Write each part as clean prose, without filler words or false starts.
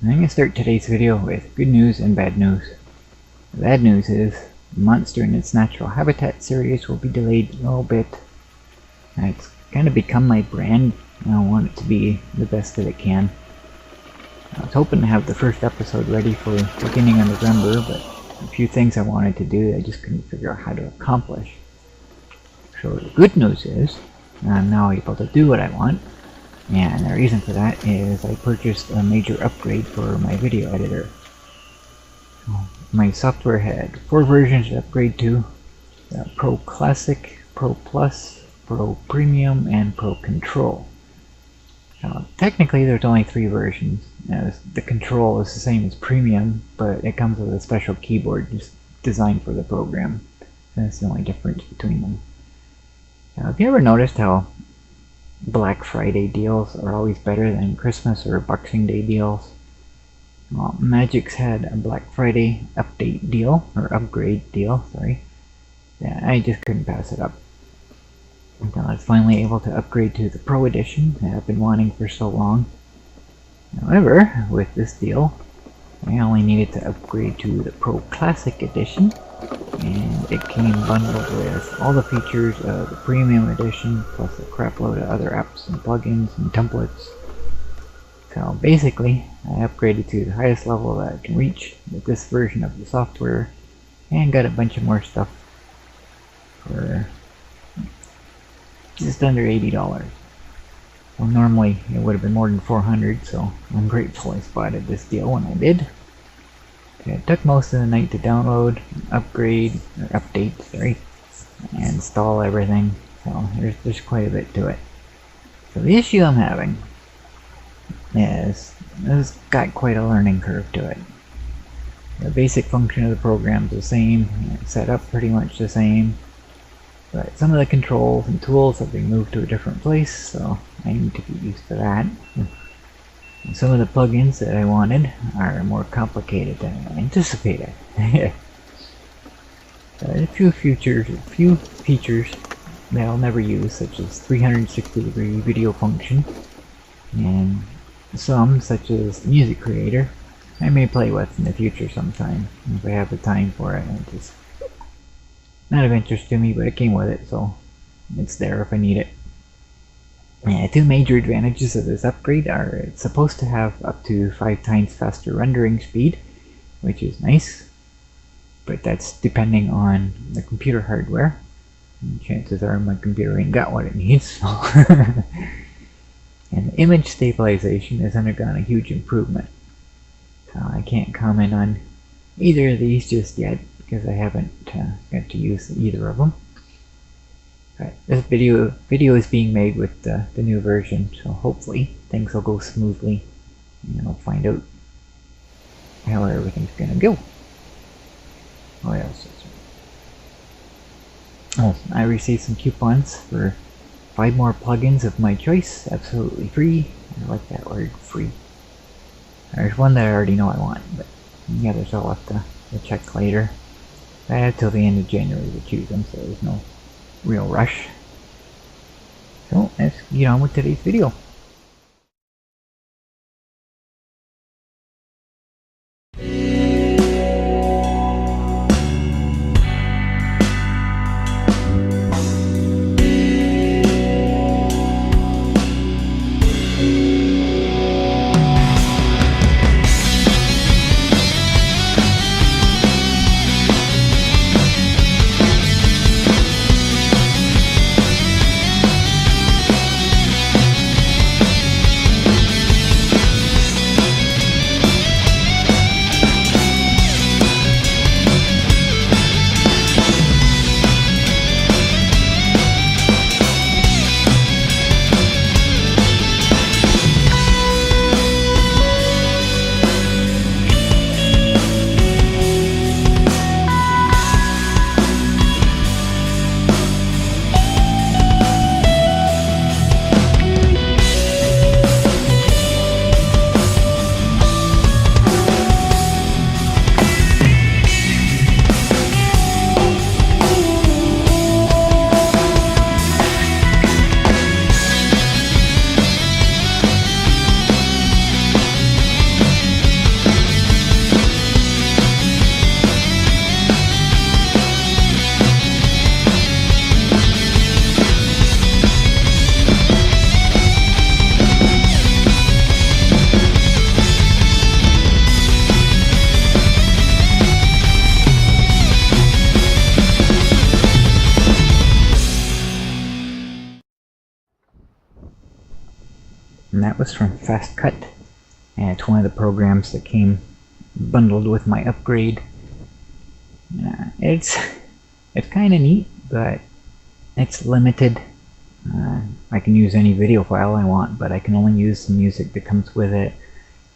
I'm going to start today's video with good news and bad news. The bad news is the Monster in its Natural Habitat series will be delayed a little bit. It's kind of become my brand, and I want it to be the best that it can. I was hoping to have the first episode ready for beginning of November, but a few things I wanted to do I just couldn't figure out how to accomplish. So the good news is I'm now able to do what I want. And the reason for that is I purchased a major upgrade for my video editor. My software had 4 versions to upgrade to: Pro Classic, Pro Plus, Pro Premium, and Pro Control. Technically there's only 3 versions. The Control is the same as Premium, but it comes with a special keyboard just designed for the program. That's the only difference between them. Have you ever noticed how Black Friday deals are always better than Christmas or Boxing Day deals? Well, Magic's had a Black Friday update deal, or upgrade deal, sorry. Yeah, I just couldn't pass it up. Until I was finally able to upgrade to the Pro Edition that I've been wanting for so long. However, with this deal, I only needed to upgrade to the Pro Classic Edition, and it came bundled with all the features of the Premium Edition, plus a crap load of other apps and plugins and templates. So basically, I upgraded to the highest level that I can reach with this version of the software, and got a bunch of more stuff for just under $80. Well, normally it would have been more than $400, so I'm grateful I spotted this deal when I did. It took most of the night to download, upgrade, or update, sorry, and install everything, so there's quite a bit to it. So the issue I'm having is it's got quite a learning curve to it. The basic function of the program is the same, it's set up pretty much the same, but some of the controls and tools have been moved to a different place, so I need to get used to that. And some of the plugins that I wanted are more complicated than I anticipated. A few features that I'll never use, such as 360-degree video function, and some, such as the Music Creator, I may play with in the future sometime if I have the time for it. It's just not of interest to me, but it came with it, so it's there if I need it. 2 major advantages of this upgrade are it's supposed to have up to 5 times faster rendering speed, which is nice, but that's depending on the computer hardware. And chances are my computer ain't got what it needs. And image stabilization has undergone a huge improvement. So I can't comment on either of these just yet because I haven't got to use either of them. But this video is being made with the new version, so hopefully things will go smoothly, and I'll find out how everything's gonna go. What else is there? Oh, I received some coupons for 5 more plugins of my choice, absolutely free. I like that word, free. There's one that I already know I want, but the others I'll have to check later. I have till the end of January to choose them, so there's no real rush. So let's get on with today's video. that was from Fastcut, and it's one of the programs that came bundled with my upgrade. It's kind of neat, but it's limited. I can use any video file I want, but I can only use the music that comes with it,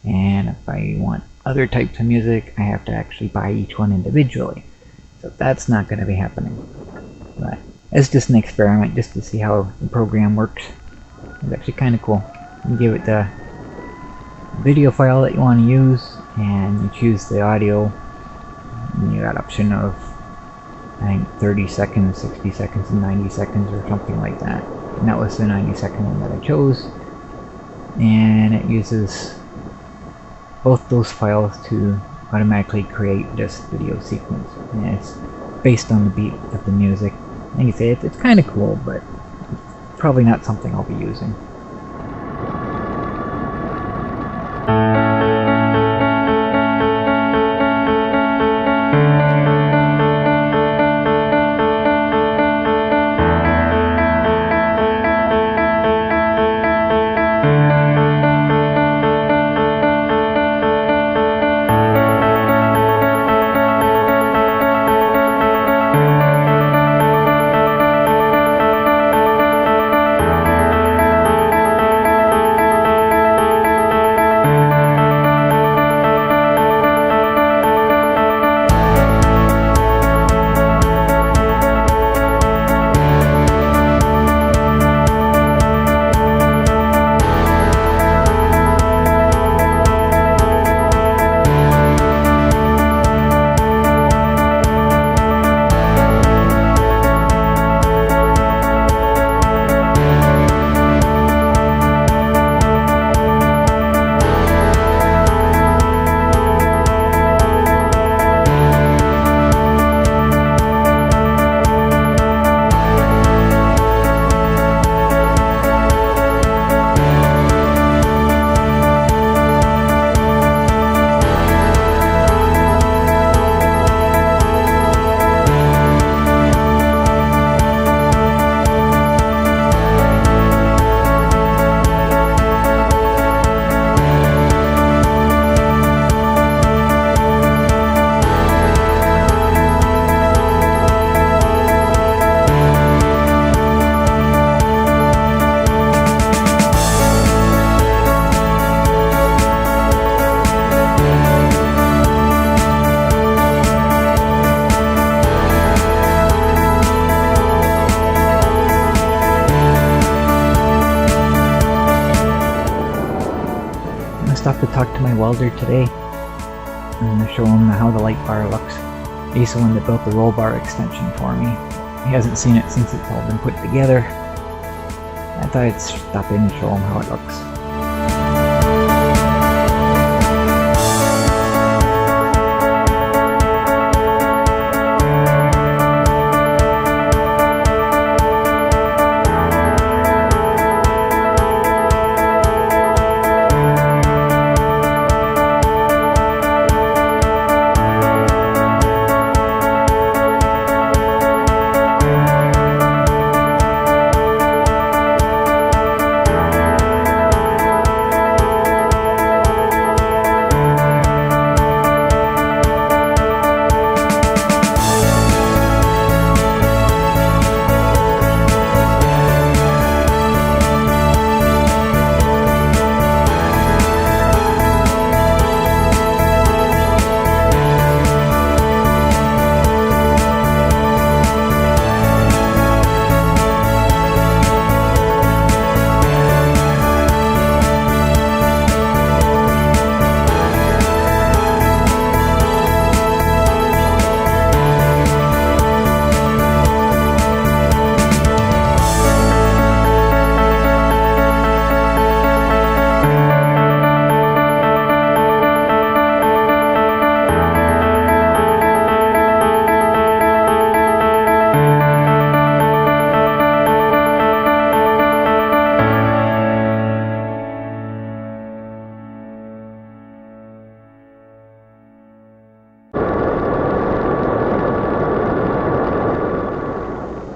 and if I want other types of music, I have to actually buy each one individually. So that's not going to be happening. But it's just an experiment, just to see how the program works. It's actually kind of cool. You give it the video file that you want to use, and you choose the audio, and you got option of, I think, 30 seconds, 60 seconds, and 90 seconds, or something like that. And that was the 90-second one that I chose. And it uses both those files to automatically create this video sequence. And it's based on the beat of the music. Like I say, it's kind of cool, but probably not something I'll be using. To talk to my welder today. I'm going to show him how the light bar looks. He's the one that built the roll bar extension for me. He hasn't seen it since it's all been put together. I thought I'd stop in and show him how it looks.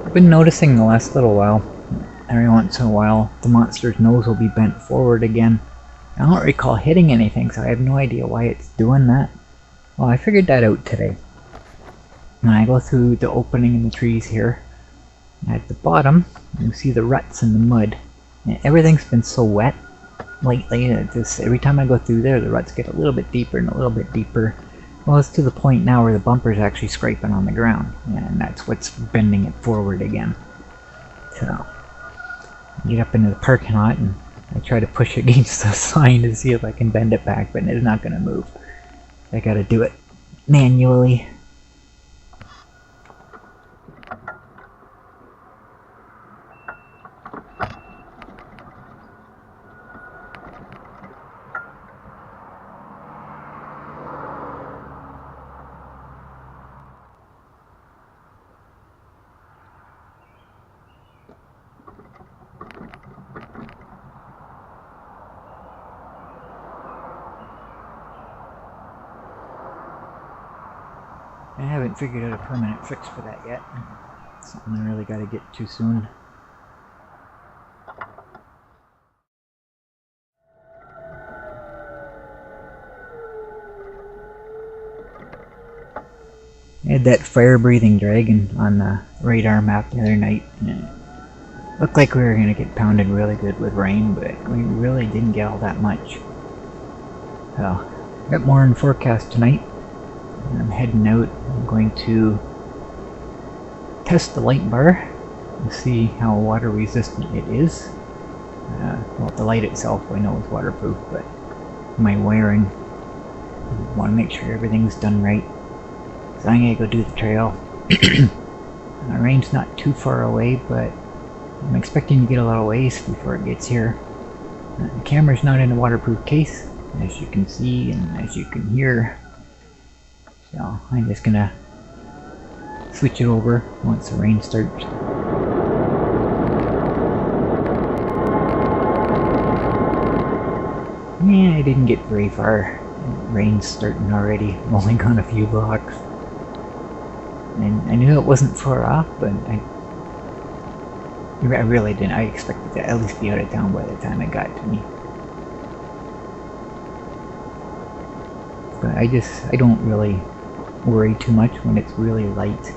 I've been noticing the last little while, every once in a while the monster's nose will be bent forward again. I don't recall hitting anything, so I have no idea why it's doing that. Well, I figured that out today. When I go through the opening in the trees here, at the bottom, you see the ruts in the mud. And everything's been so wet lately that every time I go through there, the ruts get a little bit deeper and a little bit deeper. Well, it's to the point now where the bumper's actually scraping on the ground, and that's what's bending it forward again. So, I get up into the parking lot and I try to push against the sign to see if I can bend it back, but it's not going to move. I gotta do it manually. I haven't figured out a permanent fix for that yet. It's something I really gotta get to soon. I had that fire-breathing dragon on the radar map the other night, and it looked like we were gonna get pounded really good with rain, but we really didn't get all that much. So, got more in the forecast tonight. I'm heading out. I'm going to test the light bar and see how water resistant it is. Well, the light itself I know is waterproof, but my wiring, I want to make sure everything's done right. So I'm going to go do the trail. The rain's not too far away, but I'm expecting to get a lot of waste before it gets here. The camera's not in a waterproof case, as you can see and as you can hear. So I'm just gonna switch it over once the rain starts. Yeah, I didn't get very far. Rain's starting already. I've only gone a few blocks. And I knew it wasn't far off, but I really didn't. I expected to at least be out of town by the time it got to me. But I don't really worry too much when it's really light.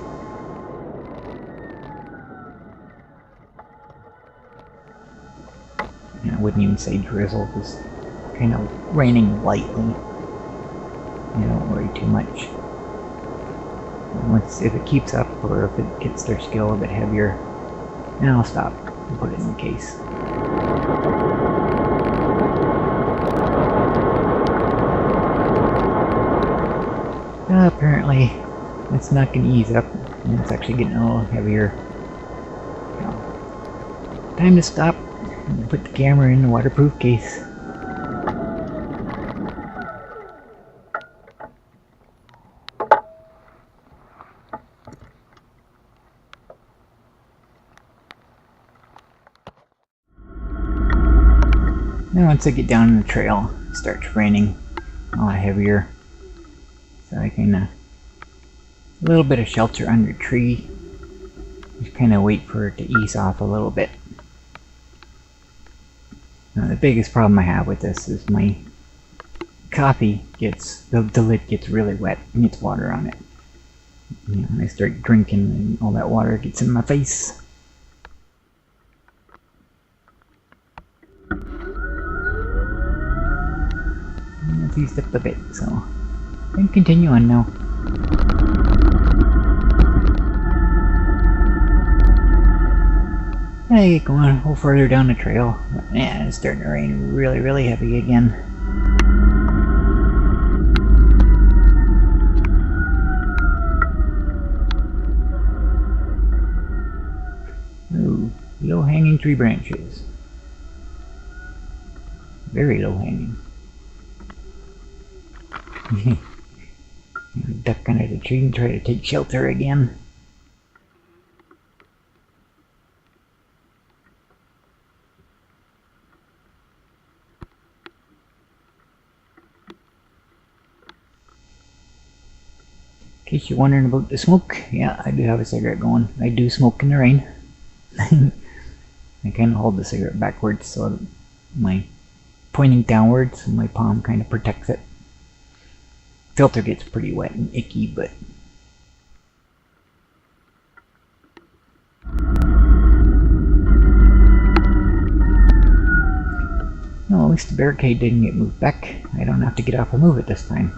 And I wouldn't even say drizzle, just kind of raining lightly. I don't worry too much. If it keeps up, or if it gets their skill a bit heavier, then I'll stop and put it in the case. Apparently, it's not going to ease up, and it's actually getting a little heavier. So, time to stop and put the camera in the waterproof case. Now once I get down the trail, it starts raining a lot heavier. So I can, a little bit of shelter under a tree. Just kind of wait for it to ease off a little bit. Now the biggest problem I have with this is my coffee gets, the lid gets really wet and gets water on it. You know, I start drinking and all that water gets in my face. It's eased up a bit, so I can continue on now. I get going a little further down the trail. Man, it's starting to rain really, really heavy again. Ooh, low-hanging tree branches. Very low-hanging. Duck under the tree and try to take shelter again. In case you're wondering about the smoke, yeah, I do have a cigarette going. I do smoke in the rain. I I kind of hold the cigarette backwards so that my pointing downwards and my palm kind of protects it. Filter gets pretty wet and icky, but no, at least the barricade didn't get moved back. I don't have to get up and move it this time.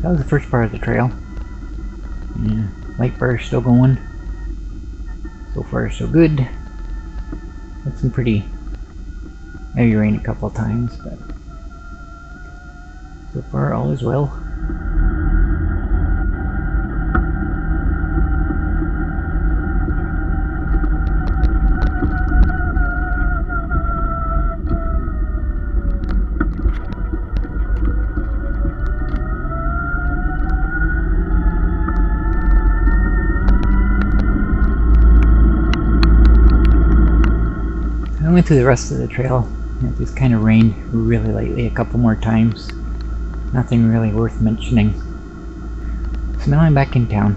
That was the first part of the trail. Yeah, light bar is still going. So far so good. Had some pretty heavy rain a couple of times, but so far all is well. I went through the rest of the trail. It just kind of rained really lightly a couple more times. Nothing really worth mentioning. So now I'm back in town.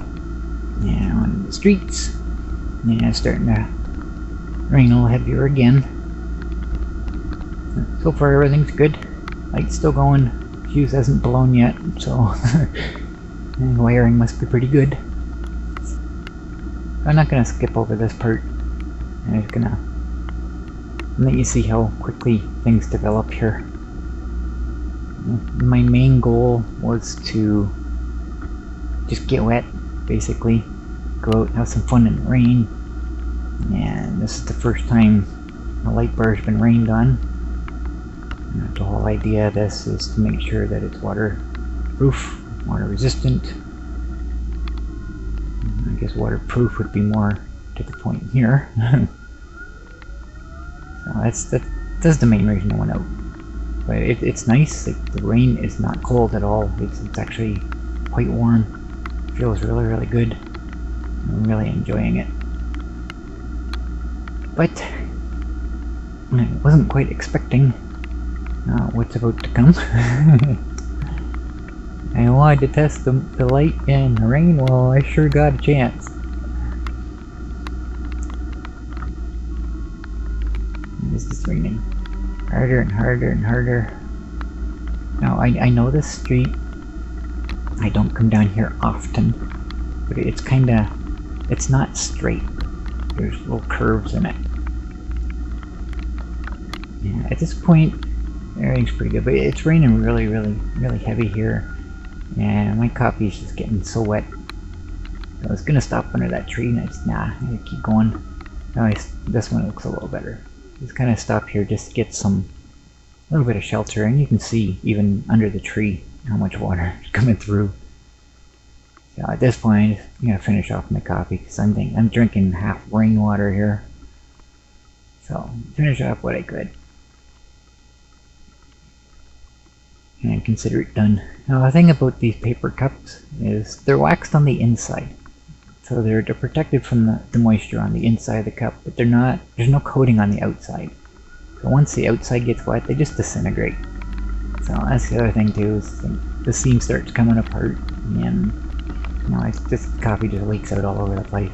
Yeah, on the streets. Yeah, it's starting to rain a little heavier again. So far everything's good. Light's still going. Fuse hasn't blown yet, so wiring must be pretty good. I'm not gonna skip over this part. I'm just gonna let you see how quickly things develop here. My main goal was to just get wet, basically. Go out and have some fun in the rain. And this is the first time a light bar has been rained on. And the whole idea of this is to make sure that it's waterproof, water resistant. I guess waterproof would be more to the point here. So that's the main reason I went out. But it's nice. Like, the rain is not cold at all. It's actually quite warm. It feels really, really good. I'm really enjoying it. But I wasn't quite expecting what's about to come. I wanted to test the light in the rain. Well, I sure got a chance. It's just raining harder and harder and harder. Now I know this street. I don't come down here often, but it's kinda, it's not straight. There's little curves in it. Yeah, at this point everything's pretty good, but it's raining really, really, really heavy here, and my coffee's just getting so wet. I was gonna stop under that tree, and I just, nah, I'm gonna keep going. Now this one looks a little better. Just kind of stop here just to get a little bit of shelter, and you can see even under the tree how much water is coming through. So at this point, I'm gonna finish off my coffee because I'm drinking half rainwater here. So finish off what I could, and consider it done. Now the thing about these paper cups is they're waxed on the inside. So they're protected from the moisture on the inside of the cup, but they're not, there's no coating on the outside. So once the outside gets wet, they just disintegrate. So that's the other thing too, is the seam starts coming apart, and this coffee just leaks out all over the place.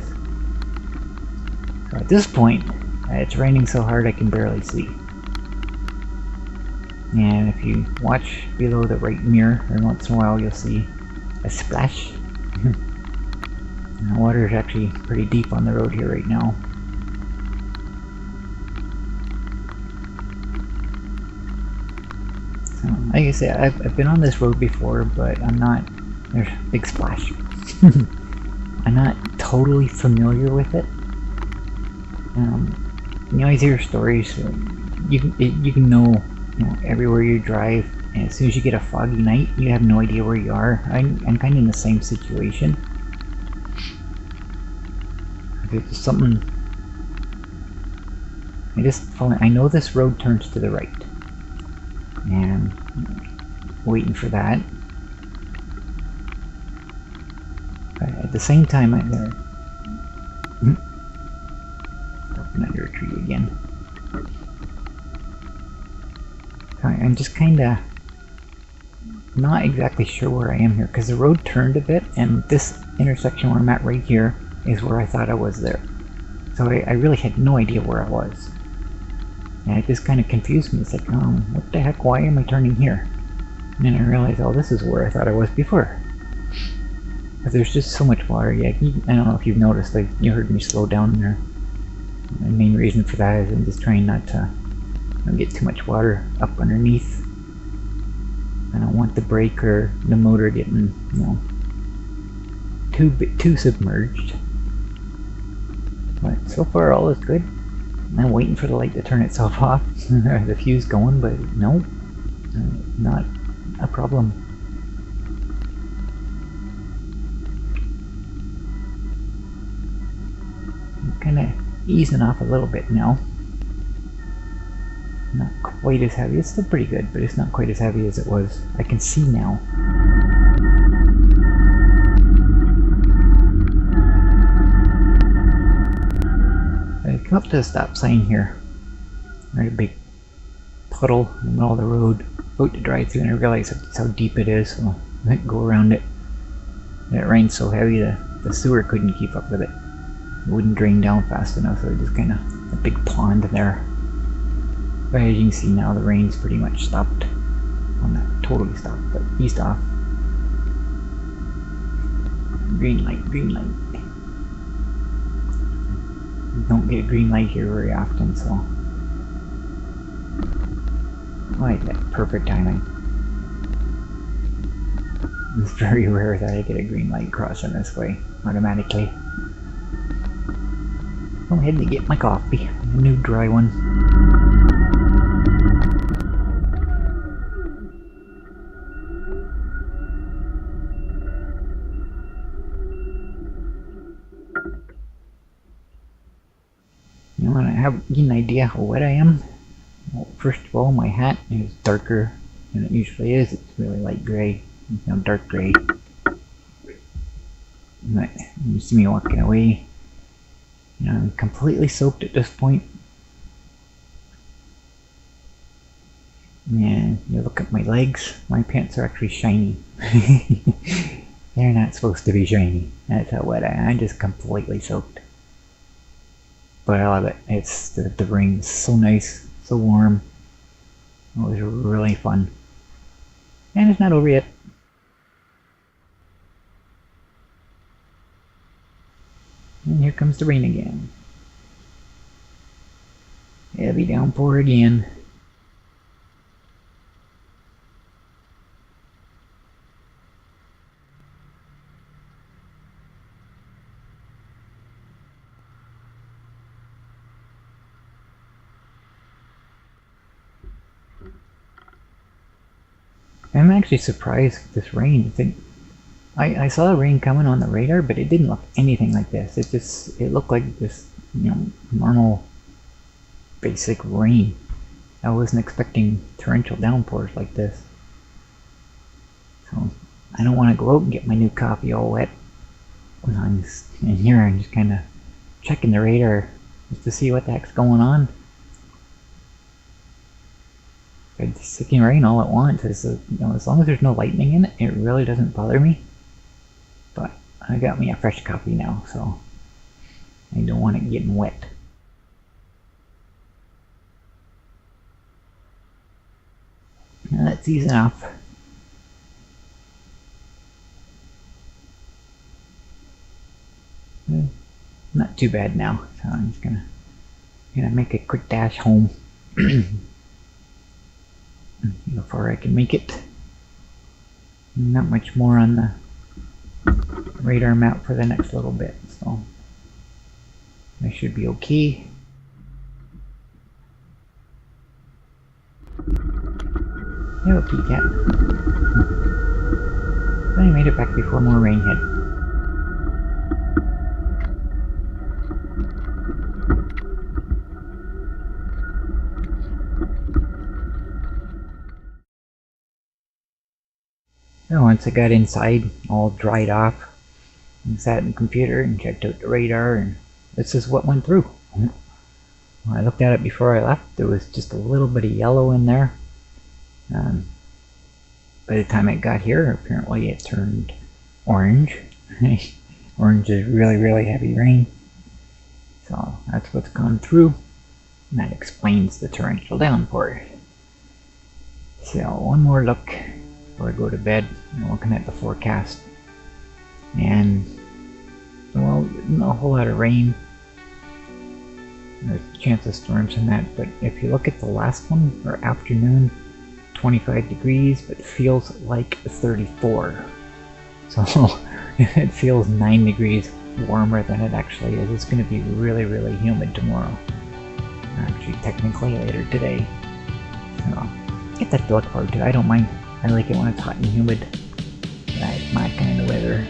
So at this point, it's raining so hard I can barely see. And if you watch below the right mirror, every once in a while you'll see a splash. The water is actually pretty deep on the road here right now. So, like I said, I've been on this road before, but there's a big splash. I'm not totally familiar with it. You always hear stories, you can know, everywhere you drive, and as soon as you get a foggy night, you have no idea where you are. I'm kind of in the same situation. There's something. I know this road turns to the right, and waiting for that. But at the same time, I'm gonna open under a tree again. I'm just kind of not exactly sure where I am here because the road turned a bit, and this intersection where I'm at right here, is where I thought I was there. So I really had no idea where I was. And it just kind of confused me. It's like, what the heck, why am I turning here? And then I realized, oh, this is where I thought I was before. But there's just so much water. Yeah, I don't know if you've noticed, like, you heard me slow down there. The main reason for that is I'm just trying not to get too much water up underneath. I don't want the brake or the motor getting, too submerged. But so far all is good. I'm waiting for the light to turn itself off. The fuse going, but no, not a problem. I'm kind of easing off a little bit now. Not quite as heavy. It's still pretty good, but it's not quite as heavy as it was. I can see now. I come up to the stop sign here. There's a big puddle in the middle of the road. About to drive through, and I realize how deep it is, so I go around it. And it rained so heavy the sewer couldn't keep up with it. It wouldn't drain down fast enough, so it just kind of a big pond there. But as you can see now, the rain's pretty much stopped. Well, not totally stopped, but eased off. Green light, green light. You don't get a green light here very often, so. Like that, perfect timing. It's very rare that I get a green light crossing this way automatically. I'm heading to get my coffee, a new dry one. You want to get an idea how wet I am? Well, first of all, my hat is darker than it usually is. It's really light gray, dark gray. But you see me walking away. I'm completely soaked at this point. And you look at my legs, my pants are actually shiny. They're not supposed to be shiny. That's how wet I am. I'm just completely soaked. But I love it. It's the rain's so nice, so warm. It was really fun. And it's not over yet. And here comes the rain again. Heavy downpour again. I'm actually surprised with this rain. I saw the rain coming on the radar, but it didn't look anything like this. It looked like this, normal, basic rain. I wasn't expecting torrential downpours like this. So I don't want to go out and get my new coffee all wet. I'm just in here and just kind of checking the radar just to see what the heck's going on. It's sticking rain all at once. As long as there's no lightning in it, it really doesn't bother me. But I got me a fresh copy now, so I don't want it getting wet. Now that's easing off. Not too bad now, so I'm just gonna make a quick dash home. Before I can make it. Not much more on the radar map for the next little bit, so I should be okay. Hello, P-Cat. I made it back before more rain hit. And once I got inside, all dried off, and sat in the computer and checked out the radar, and this is what went through. When I looked at it before I left, there was just a little bit of yellow in there. By the time it got here, apparently it turned orange. I Orange is really, really heavy rain. So that's what's gone through. And that explains the torrential downpour. So one more look before I go to bed. I'm looking at the forecast. And, well, not a whole lot of rain. There's a chance of storms in that, but if you look at the last one, or afternoon, 25 degrees, but feels like 34. So it feels 9 degrees warmer than it actually is. It's going to be really, really humid tomorrow. Actually, technically later today. So, get that to look forward to. I don't mind. I like it when it's hot and humid. That's my kind of weather.